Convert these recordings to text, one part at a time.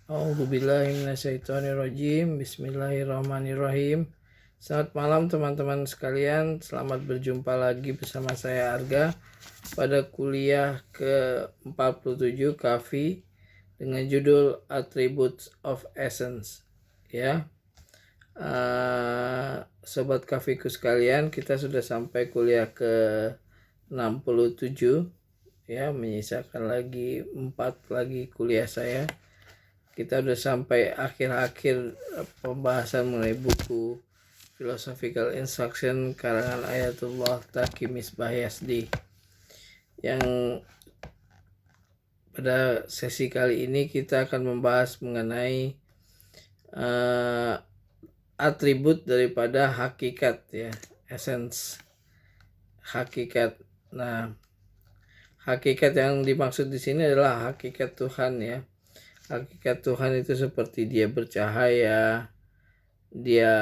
A'udzubillahi minasyaitonirrajim. Bismillahirrahmanirrahim. Selamat malam teman-teman sekalian. Selamat berjumpa lagi bersama saya Arga pada kuliah ke-47 KAFI dengan judul Attributes of Essence. Ya. Sobat KAFIku sekalian, kita sudah sampai kuliah ke-67 ya, menyisakan lagi 4 lagi kuliah saya. Kita udah sampai akhir-akhir pembahasan mengenai buku Philosophical Instruction karangan Ayatullah Taqi Misbah Yazdi. Yang pada sesi kali ini kita akan membahas mengenai atribut daripada hakikat ya, essence hakikat. Nah, hakikat yang dimaksud di sini adalah hakikat Tuhan ya. Hakikat Tuhan itu seperti dia bercahaya, dia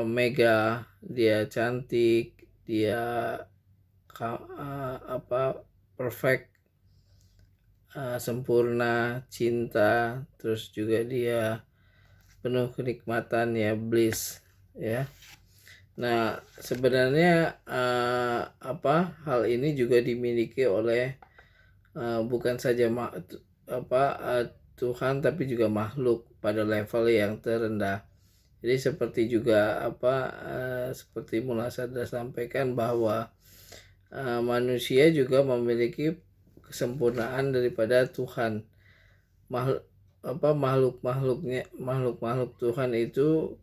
mega, dia cantik, dia perfect, sempurna, cinta, terus juga dia penuh kenikmatan ya, bliss ya. Nah, sebenarnya hal ini juga dimiliki oleh bukan saja Tuhan tapi juga makhluk pada level yang terendah. Jadi seperti juga seperti Mullah Sadar sampaikan bahwa manusia juga memiliki kesempurnaan daripada Tuhan. Makhluk Tuhan itu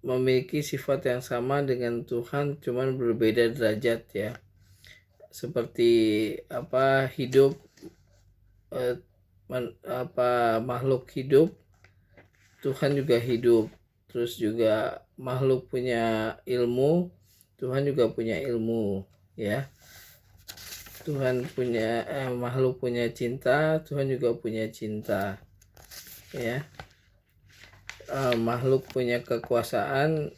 memiliki sifat yang sama dengan Tuhan, cuman berbeda derajat ya. Seperti hidup, makhluk hidup, Tuhan juga hidup. Terus juga makhluk punya ilmu, Tuhan juga punya ilmu ya. Tuhan punya makhluk punya cinta, Tuhan juga punya cinta ya. Makhluk punya kekuasaan,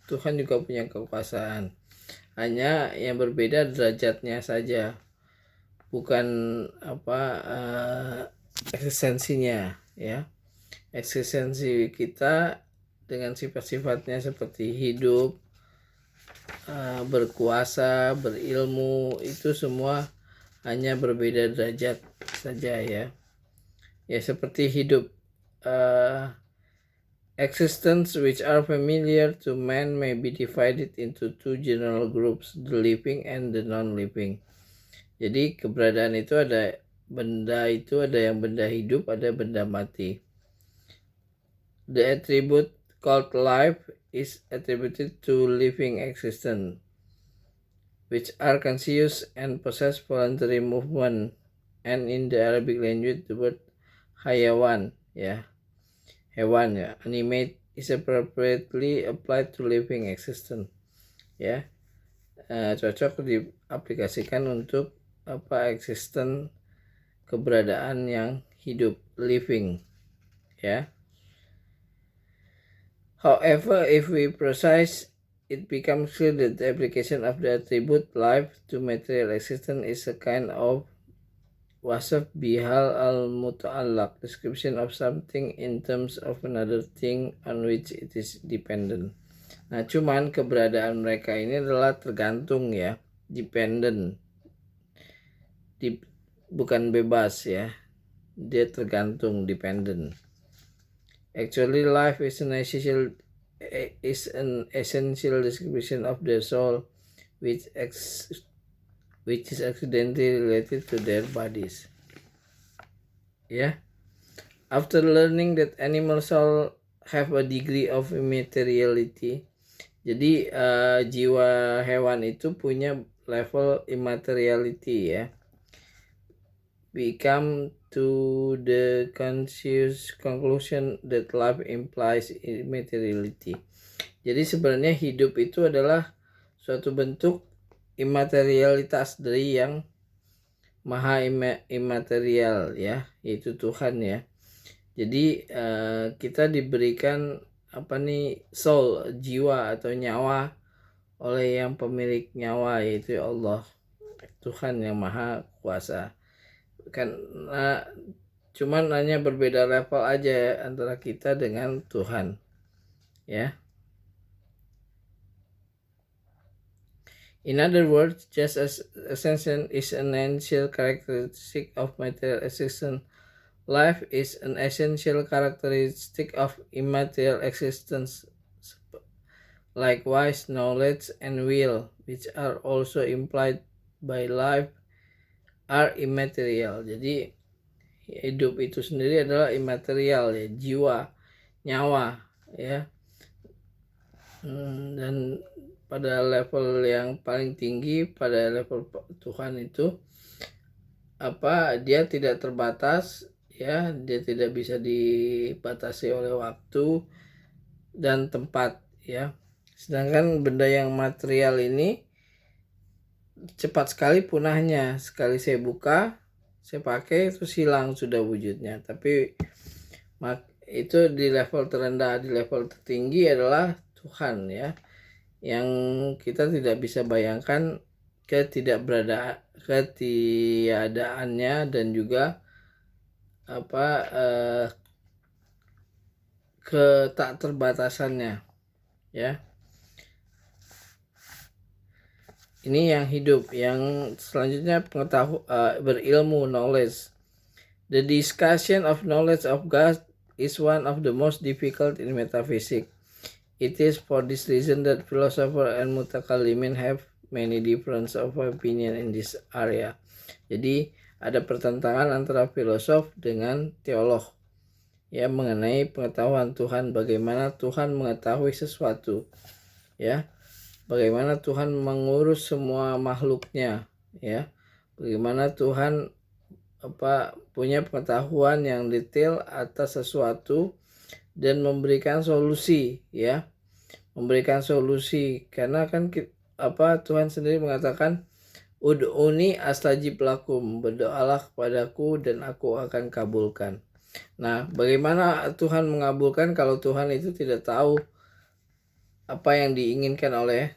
Tuhan juga punya kekuasaan. Hanya yang berbeda derajatnya saja, bukan eksistensinya ya. Eksistensi kita dengan sifat-sifatnya seperti hidup, berkuasa, berilmu, itu semua hanya berbeda derajat saja ya. Ya seperti hidup, existence which are familiar to man may be divided into two general groups, the living and the non-living. Jadi keberadaan itu ada yang benda hidup, ada benda mati. The attribute called life is attributed to living existence, which are conscious and possess voluntary movement, and in the Arabic language the word hayawan ya, hewan ya, animate is appropriately applied to living existence ya. Cocok diaplikasikan untuk eksisten, keberadaan yang hidup, living ya. However, if we precise, it becomes clear that the application of the attribute life to material existence is a kind of wasaf bihal al-muta'allaq, description of something in terms of another thing on which it is dependent. Nah, cuman keberadaan mereka ini adalah tergantung ya, dependent, bukan bebas ya, dia tergantung, dependent. Actually, life is an essential description of their soul, which is accidentally related to their bodies. Yeah. After learning that animal soul have a degree of immateriality, jadi jiwa hewan itu punya level immateriality ya. We come to the conscious conclusion that life implies immateriality. Jadi sebenarnya hidup itu adalah suatu bentuk immaterialitas dari yang maha immaterial ya, yaitu Tuhan ya. Jadi kita diberikan soul, jiwa atau nyawa oleh yang pemilik nyawa, yaitu Allah, Tuhan yang maha kuasa. Karena cuman hanya berbeda level aja antara kita dengan Tuhan, ya. In other words, just as ascension is an essential characteristic of material existence, life is an essential characteristic of immaterial existence. Likewise, knowledge and will, which are also implied by life, are immaterial. Jadi hidup itu sendiri adalah imaterial, ya, jiwa, nyawa, ya. Dan pada level yang paling tinggi, pada level Tuhan itu dia tidak terbatas, ya, dia tidak bisa dibatasi oleh waktu dan tempat, ya. Sedangkan benda yang material ini cepat sekali punahnya. Sekali saya buka, saya pakai, terus hilang sudah wujudnya. Tapi itu di level terendah. Di level tertinggi adalah Tuhan, ya, yang kita tidak bisa bayangkan ketiadaannya dan juga ketak terbatasannya, ya. Ini yang hidup. Yang selanjutnya berilmu, knowledge. The discussion of knowledge of God is one of the most difficult in metaphysics. It is for this reason that philosophers and mutakallimin have many difference of opinion in this area. Jadi ada pertentangan antara filosof dengan teolog, ya, mengenai pengetahuan Tuhan, bagaimana Tuhan mengetahui sesuatu, ya, bagaimana Tuhan mengurus semua makhluknya, ya, bagaimana Tuhan punya pengetahuan yang detail atas sesuatu dan memberikan solusi, ya, memberikan solusi. Karena kan Tuhan sendiri mengatakan, ud'uni astajib lakum, berdoalah kepadaku dan aku akan kabulkan. Nah, bagaimana Tuhan mengabulkan kalau Tuhan itu tidak tahu apa yang diinginkan oleh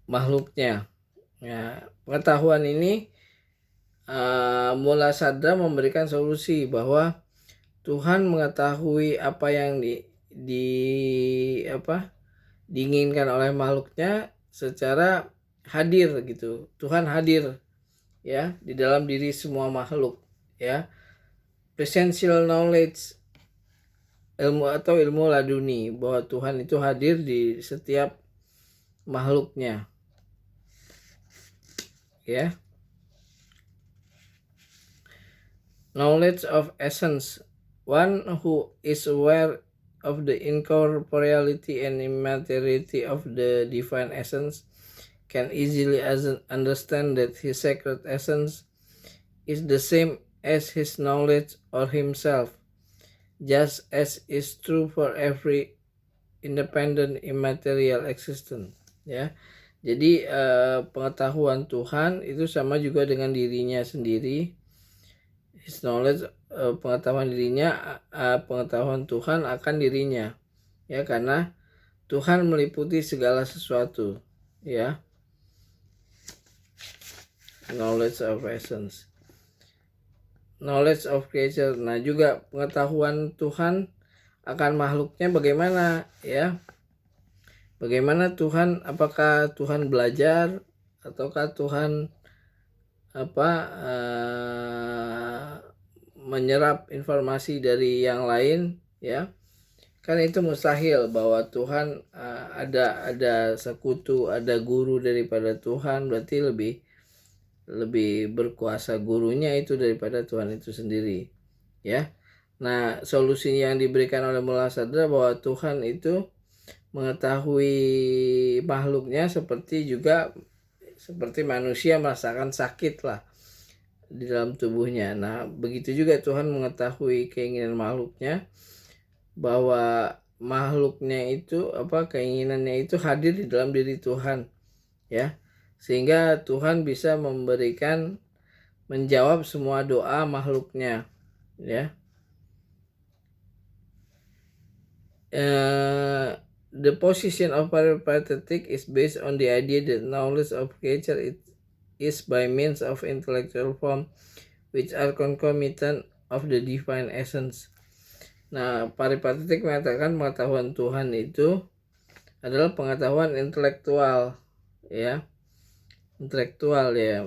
makhluknya? Ya, pengetahuan ini Mula Sadra memberikan solusi bahwa Tuhan mengetahui apa yang diinginkan oleh makhluknya secara hadir, gitu. Tuhan hadir, ya, di dalam diri semua makhluk, ya. Presential knowledge, ilmu atau ilmu laduni, bahwa Tuhan itu hadir di setiap makhluknya, ya. Knowledge of essence, one who is aware of the incorporeality and immateriality of the divine essence can easily understand that his sacred essence is the same as his knowledge or himself, just as is true for every independent immaterial existence, ya. Jadi pengetahuan Tuhan itu sama juga dengan dirinya sendiri. His knowledge, pengetahuan dirinya, pengetahuan Tuhan akan dirinya, ya, karena Tuhan meliputi segala sesuatu, ya. Knowledge of essence, knowledge of creature. Nah, juga pengetahuan Tuhan akan makhluknya bagaimana, ya. Bagaimana Tuhan, apakah Tuhan belajar ataukah Tuhan menyerap informasi dari yang lain, ya. Kan itu mustahil bahwa Tuhan ada sekutu, ada guru daripada Tuhan, berarti lebih berkuasa gurunya itu daripada Tuhan itu sendiri, ya. Nah, solusi yang diberikan oleh Mula Sadra bahwa Tuhan itu mengetahui makhluknya seperti manusia merasakan sakit lah di dalam tubuhnya. Nah, begitu juga Tuhan mengetahui keinginan makhluknya, bahwa makhluknya itu keinginannya itu hadir di dalam diri Tuhan, ya, sehingga Tuhan bisa menjawab semua doa makhluknya, ya. The position of peripatetic is based on the idea that knowledge of creature is by means of intellectual form which are concomitant of the divine essence. Nah, Paripathitik mengatakan pengetahuan Tuhan itu adalah pengetahuan intelektual, ya, intelektual ya.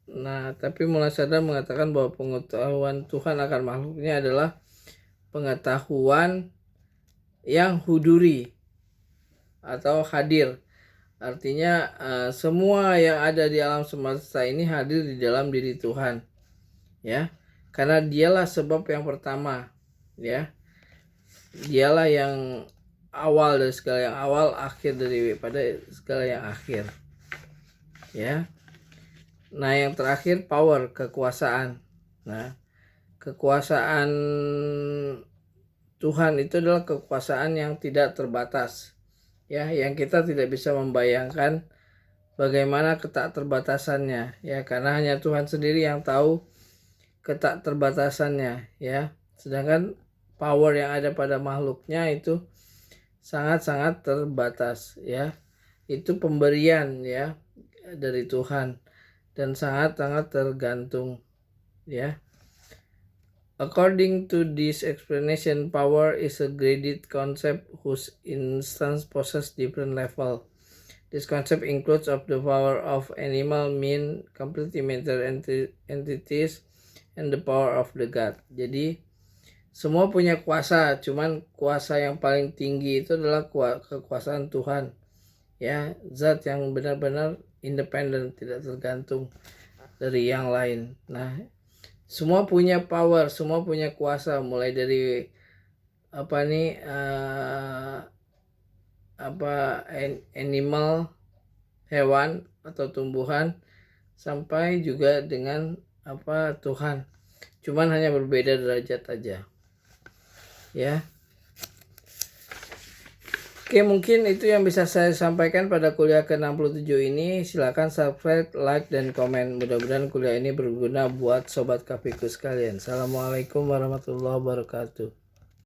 Nah, tapi Muladhara mengatakan bahwa pengetahuan Tuhan akan makhluknya adalah pengetahuan yang huduri atau hadir. Artinya semua yang ada di alam semesta ini hadir di dalam diri Tuhan, ya, karena dialah sebab yang pertama, ya, dialah yang awal dari segala yang awal, akhir daripada segala yang akhir, ya. Nah, yang terakhir power, kekuasaan. Nah, kekuasaan Tuhan itu adalah kekuasaan yang tidak terbatas, ya, yang kita tidak bisa membayangkan bagaimana ketakterbatasannya, ya, karena hanya Tuhan sendiri yang tahu ketakterbatasannya, ya. Sedangkan power yang ada pada makhluknya itu sangat-sangat terbatas, ya. Itu pemberian, ya, dari Tuhan dan sangat-sangat tergantung, ya. According to this explanation, power is a graded concept whose instance possess different level. This concept includes of the power of animal, mean, complementary entities, and the power of the God. Jadi semua punya kuasa, cuman kuasa yang paling tinggi itu adalah kekuasaan Tuhan, ya, zat yang benar-benar independen, tidak tergantung dari yang lain. Nah, semua punya power, semua punya kuasa, mulai dari animal, hewan atau tumbuhan, sampai juga dengan Tuhan. Cuman hanya berbeda derajat aja, ya. Oke, mungkin itu yang bisa saya sampaikan pada kuliah ke-67 ini. Silakan subscribe, like, dan komen. Mudah-mudahan kuliah ini berguna buat sobat kafiku sekalian. Assalamualaikum warahmatullahi wabarakatuh.